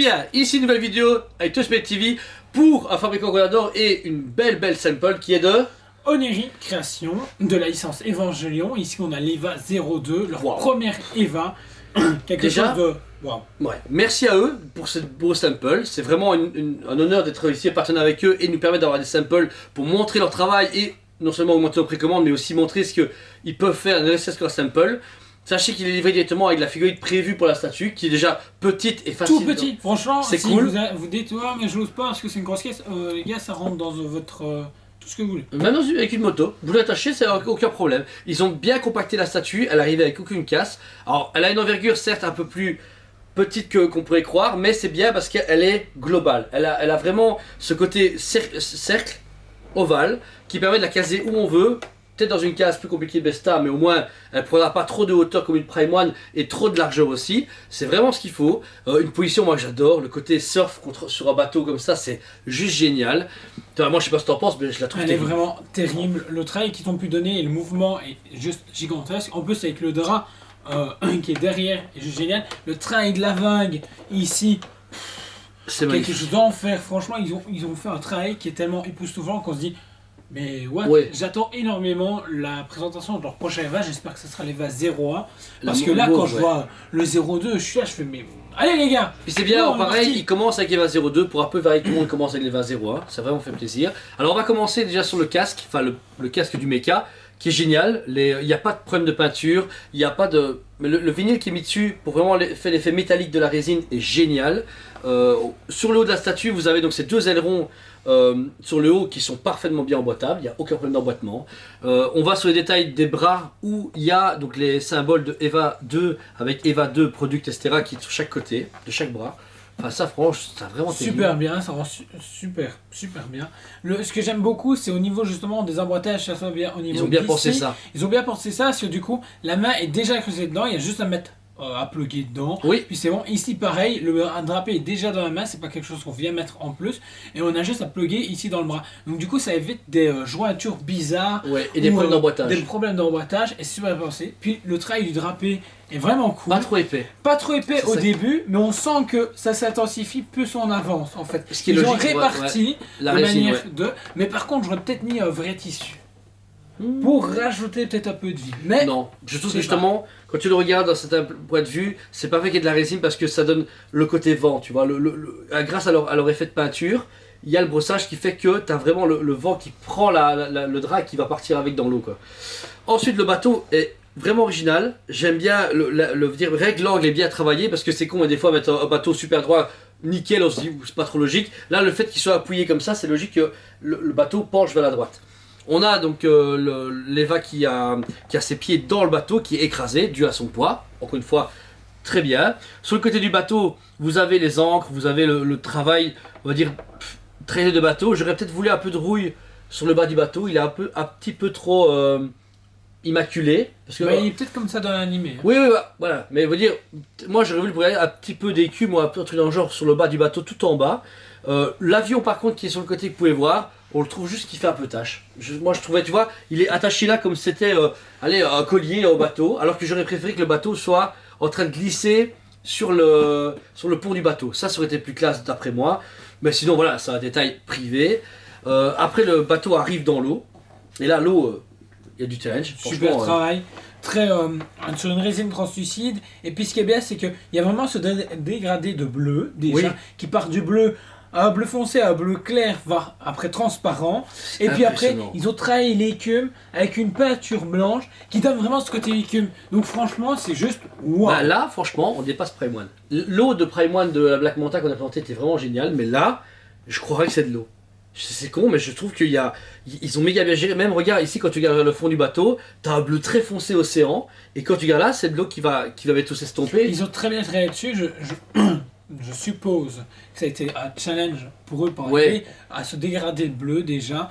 bien, ici une nouvelle vidéo avec Touchpad TV pour un fabricant qu'on adore et une belle sample qui est de... Oneri Création de la licence Evangelion. Ici on a l'EVA 02, leur première EVA. Quelque chose de... Wow. Ouais. Merci à eux pour ce beau sample, c'est vraiment un honneur d'être ici partenaire avec eux et nous permettre d'avoir des samples pour montrer leur travail et non seulement augmenter nos précommandes mais aussi montrer ce qu'ils peuvent faire ne serait-ce qu'un sample. Sachez qu'il est livré directement avec la figurine prévue pour la statue, qui est déjà petite et facile. Tout petit, franchement, c'est si cool. Vous dites, ouais, mais je l'ose pas parce que c'est une grosse caisse, les gars, ça rentre dans votre... tout ce que vous voulez. Même avec une moto, vous l'attachez, c'est aucun problème. Ils ont bien compacté la statue, elle arrive avec aucune casse. Alors, elle a une envergure certes un peu plus petite qu'on pourrait croire, mais c'est bien parce qu'elle est globale. Elle a vraiment ce côté cercle, ovale, qui permet de la caser où on veut. Peut-être dans une case plus compliquée de Besta, mais au moins elle ne prendra pas trop de hauteur comme une Prime One et trop de largeur aussi. C'est vraiment ce qu'il faut. Une position, moi j'adore. Le côté surf sur un bateau comme ça, c'est juste génial. Moi je sais pas ce que t'en penses, mais je la trouve Elle terrible. est vraiment terrible. Le travail qu'ils t'ont pu donner et le mouvement est juste gigantesque. En plus, avec le drap qui est derrière, est juste génial. Le travail de la vague ici, C'est quelque magnifique. chose d'enfer. Franchement, ils ont fait un travail qui est tellement époustouflant qu'on se dit. Mais what, Ouais. J'attends énormément la présentation de leur prochain EVA, j'espère que ce sera l'EVA 01. Parce La que là, mauve, quand je vois le 02, je suis là, je fais mais... Allez les gars. Puis c'est bien, on est pareil, parti. il commence avec l'EVA 02 pour un peu varier, tout le monde commence avec l'EVA 01, ça vraiment fait plaisir. Alors on va commencer déjà sur le casque, enfin le casque du mecha, qui est génial, il n'y a pas de problème de peinture, il n'y a pas de... Mais le vinyle qui est mis dessus pour vraiment faire l'effet métallique de la résine est génial. Sur le haut de la statue, vous avez donc ces deux ailerons sur le haut qui sont parfaitement bien emboîtables, il n'y a aucun problème d'emboîtement. On va sur les détails des bras où il y a donc les symboles de EVA 2 avec EVA 2 Product etc. qui est sur chaque côté de chaque bras. Enfin ça franchement, ça vraiment Super bien, ça rend super bien. Ce que j'aime beaucoup, c'est au niveau justement des emboîtages, ça soit bien au niveau Ils ont bien d'ici. pensé ça. Ils ont bien pensé ça, parce que du coup, la main est déjà creusée dedans, il y a juste à mettre à plugger dedans. Oui. Puis c'est bon, ici pareil, le drapé est déjà dans la main, c'est pas quelque chose qu'on vient mettre en plus. Et on a juste à plugger ici dans le bras. Donc du coup, ça évite des jointures bizarres. Ouais, et des problèmes d'emboîtage. Des problèmes d'emboîtage, et super pensé. Puis le travail du drapé est vraiment cool. Pas trop épais. Pas trop épais C'est au ça. début, mais on sent que ça s'intensifie plus on avance en fait. Ce qui est Ils ont logique, réparti La de résine, manière ouais. de. Mais par contre, j'aurais peut-être mis un vrai tissu. Pour rajouter peut-être un peu de vie. Mais Non, je trouve Je que sais pas. justement, quand tu le regardes dans certains points de vue, c'est pas fait qu'il y ait de la résine parce que ça donne le côté vent, tu vois. Grâce à leur effet de peinture, il y a le brossage qui fait que tu as vraiment le vent qui prend le drap et qui va partir avec dans l'eau, quoi. Ensuite, le bateau est vraiment original. J'aime bien l'angle est bien travaillé parce que c'est con, et des fois, mettre un bateau super droit, nickel, on se dit, c'est pas trop logique. Là, le fait qu'il soit appuyé comme ça, c'est logique que le bateau penche vers la droite. On a donc l'EVA qui a ses pieds dans le bateau, qui est écrasé, dû à son poids. Encore une fois, très bien. Sur le côté du bateau, vous avez les ancres, vous avez le travail, on va dire, traité de bateau. J'aurais peut-être voulu un peu de rouille sur le bas du bateau. Il est un petit peu trop immaculé. Parce que, il est peut-être comme ça dans l'animé. oui, voilà. Mais vous dire, moi j'aurais voulu pour un petit peu d'écume ou un peu un truc dans le genre sur le bas du bateau, tout en bas. L'avion par contre qui est sur le côté que vous pouvez voir, on le trouve juste qui fait un peu tâche. Moi je trouvais, tu vois, il est attaché là comme si c'était un collier au bateau, alors que j'aurais préféré que le bateau soit en train de glisser sur le pont du bateau. Ça aurait été plus classe d'après moi. Mais sinon voilà, c'est un détail privé. Après le bateau arrive dans l'eau, et là l'eau, il y a du challenge. Super franchement, travail. Très sur une résine translucide. Et puis ce qui est bien, c'est qu'il y a vraiment ce dégradé de bleu déjà Oui. qui part du bleu à un bleu foncé, à un bleu clair, voire après transparent. Et puis après, impressionnant. ils ont travaillé l'écume avec une peinture blanche qui donne vraiment ce côté écume. Donc franchement, c'est juste waouh. Bah, là, franchement, on dépasse Prime One. L'eau de Prime One de la Black Manta qu'on a plantée était vraiment géniale, mais là, je croirais que c'est de l'eau. C'est con, mais je trouve ils ont méga bien géré. Même regarde ici, quand tu regardes le fond du bateau, t'as un bleu très foncé océan, et quand tu regardes là, c'est de l'eau qui va tout s'estomper. Ils ont très bien travaillé dessus. Je suppose que ça a été un challenge pour eux pour Ouais. arriver à se dégrader le bleu déjà.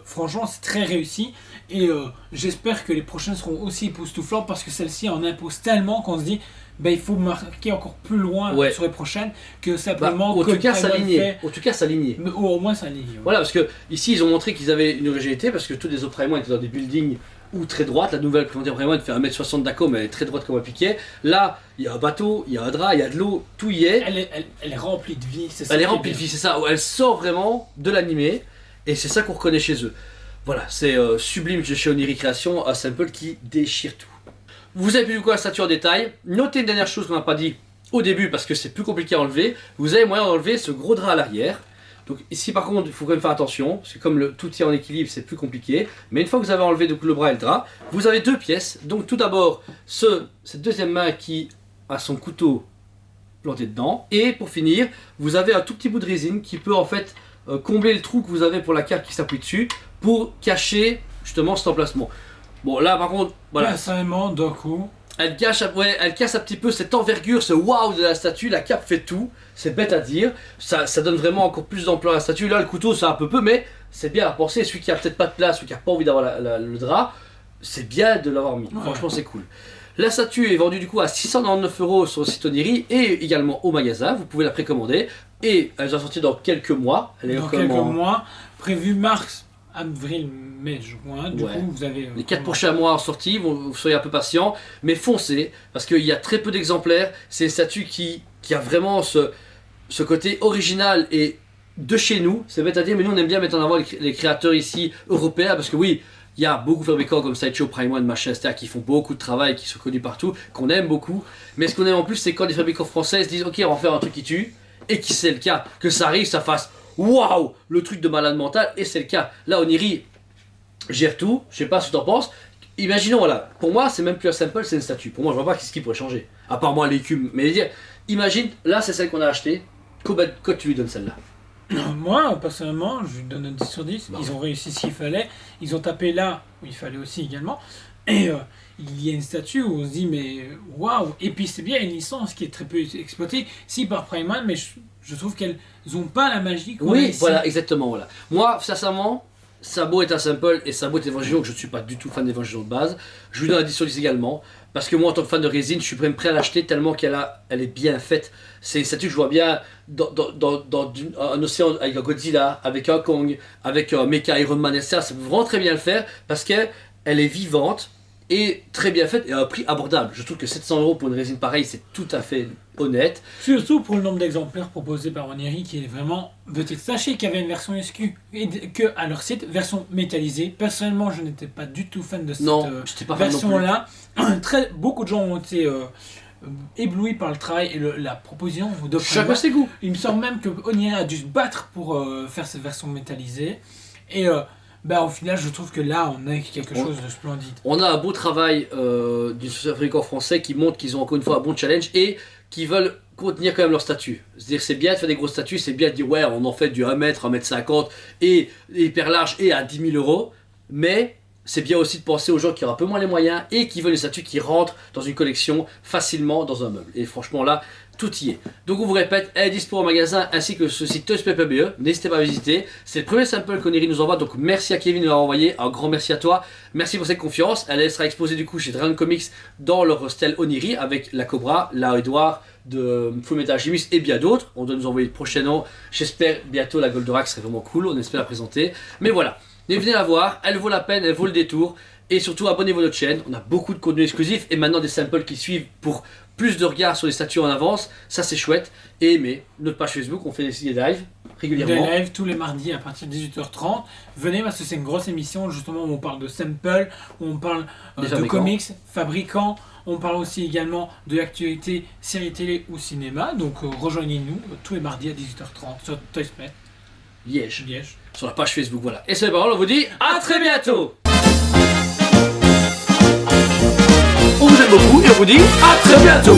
Franchement, c'est très réussi. Et j'espère que les prochaines seront aussi époustouflantes parce que celle-ci en impose tellement qu'on se dit il faut marquer encore plus loin sur les prochaines que simplement. En tout cas, s'aligner. Mais au moins s'aligner. Ouais. Voilà, parce que ici, ils ont montré qu'ils avaient une originalité parce que tous les autres Prime One étaient dans des buildings ou très droite. La nouvelle Prémondiale Prime fait 1m60 d'accord, mais elle est très droite comme un piquet. Là, il y a un bateau, il y a un drap, il y a de l'eau, tout y est. Elle est remplie de vie, c'est ça. Elle est remplie de vie, c'est ça. Elle sort vraiment de l'animé, et c'est ça qu'on reconnaît chez eux. Voilà, c'est sublime de chez Oniri Création, un sample qui déchire tout. Vous avez vu quoi la statue en détail. Notez une dernière chose qu'on n'a pas dit au début parce que c'est plus compliqué à enlever. Vous avez moyen d'enlever ce gros drap à l'arrière. Donc ici par contre il faut quand même faire attention, parce que comme tout est en équilibre c'est plus compliqué. Mais une fois que vous avez enlevé donc, le bras et le drap, vous avez deux pièces. Donc tout d'abord cette deuxième main qui a son couteau planté dedans. Et pour finir, vous avez un tout petit bout de résine qui peut en fait combler le trou que vous avez pour la carte qui s'appuie dessus pour cacher justement cet emplacement. Bon là par contre, voilà. Personnellement, d'un coup... Elle casse un petit peu cette envergure, ce waouh de la statue, la cape fait tout, c'est bête à dire, ça donne vraiment encore plus d'ampleur à la statue. Là le couteau c'est un peu mais c'est bien à penser, celui qui a peut-être pas de place ou qui a pas envie d'avoir le drap, c'est bien de l'avoir mis, franchement c'est cool. La statue est vendue du coup à 699 € sur le site Oniri et également au magasin, vous pouvez la précommander et elle va sortir dans quelques mois. Elle est dans quelques mois, prévu mars, avril, mai, juin, du coup vous avez... les 4 prochains mois en sortie, vous soyez un peu patient, mais foncez, parce qu'il y a très peu d'exemplaires, c'est une statue qui a vraiment ce côté original et de chez nous, c'est bête à dire, mais nous on aime bien mettre en avant les créateurs ici européens, parce que oui, il y a beaucoup de fabricants comme Sideshow, Prime One, machin, etc. qui font beaucoup de travail, qui sont connus partout, qu'on aime beaucoup, mais ce qu'on aime en plus c'est quand les fabricants français se disent ok on va faire un truc qui tue, et qui c'est le cas, que ça arrive, ça fasse waouh, le truc de malade mental, et c'est le cas. Là, Oniri gère tout, je sais pas ce que tu en penses. Imaginons, voilà, pour moi, c'est même plus un sample, c'est une statue. Pour moi, je vois pas ce qui pourrait changer. À part moi, l'écume. Mais dire, imagine, là, c'est celle qu'on a achetée. Combien de codes tu lui donnes celle-là? Moi, personnellement, je lui donne un 10 sur 10. Bah, ils ont réussi ce qu'il fallait. Ils ont tapé là où il fallait aussi également. Et il y a une statue où on se dit, mais waouh! Et puis, c'est bien une licence qui est très peu exploitée. Si par Prime One, mais je trouve qu'elles n'ont pas la magie qu'on a oui, ici. voilà, exactement. Voilà. Moi, sincèrement, Sabo est un sample et Sabo est Evangelion, que je ne suis pas du tout fan d'Evangelion de base. Je lui donne un 10 sur 10 également. Parce que moi, en tant que fan de résine, je suis même prêt à l'acheter tellement elle est bien faite. C'est une statue que je vois bien dans un océan avec un Godzilla, avec un Kong, avec un Mecha Iron Man, etc. Ça peut vraiment très bien le faire parce qu'elle est vivante et très bien faite et à un prix abordable. Je trouve que 700 € pour une résine pareille, c'est tout à fait honnête. Surtout pour le nombre d'exemplaires proposés par Oniri qui est vraiment... Peut-être sachez qu'il y avait une version SQ et que à leur site, version métallisée. Personnellement, je n'étais pas du tout fan de cette version-là. Beaucoup de gens ont été éblouis par le travail et la proposition de chacun ses goûts. Il me semble même que Oniri a dû se battre pour faire cette version métallisée. Et au final, je trouve que là, on a quelque chose de splendide. On a un beau travail du fabricant français qui montre qu'ils ont encore une fois un bon challenge et qui veulent contenir quand même leur statut. C'est-à-dire c'est bien de faire des grosses statues, c'est bien de dire ouais on en fait du 1 m, 1 m 50 et hyper large et à 10 000 €, mais c'est bien aussi de penser aux gens qui ont un peu moins les moyens et qui veulent des statues qui rentrent dans une collection facilement dans un meuble. Et franchement là, tout y est. Donc on vous répète, elle est dispo en magasin ainsi que ce site toysplay.be. N'hésitez pas à visiter. C'est le premier sample qu'Oniri nous envoie, donc merci à Kevin de l'avoir envoyé. Un grand merci à toi. Merci pour cette confiance. Elle sera exposée du coup chez Dragon Comics dans leur hostel Oniri avec la Cobra, la Edouard de Fullmetal Alchemist et bien d'autres. On doit nous envoyer prochainement. J'espère bientôt la Goldorak serait vraiment cool. On espère la présenter. Mais voilà, venez la voir. Elle vaut la peine, elle vaut le détour. Et surtout abonnez-vous à notre chaîne. On a beaucoup de contenu exclusif et maintenant des samples qui suivent pour plus de regards sur les statues en avance, ça c'est chouette. Et aimez notre page Facebook, on fait des lives régulièrement. Des lives tous les mardis à partir de 18h30. Venez parce que c'est une grosse émission justement où on parle de samples, où on parle de comics, fabricants, on parle aussi également de l'actualité, séries télé ou cinéma. Donc rejoignez-nous tous les mardis à 18h30 sur Toysplay. Liège. Sur la page Facebook, voilà. Et sur les paroles, on vous dit à très bientôt. On vous aime beaucoup et on vous dit à très bientôt.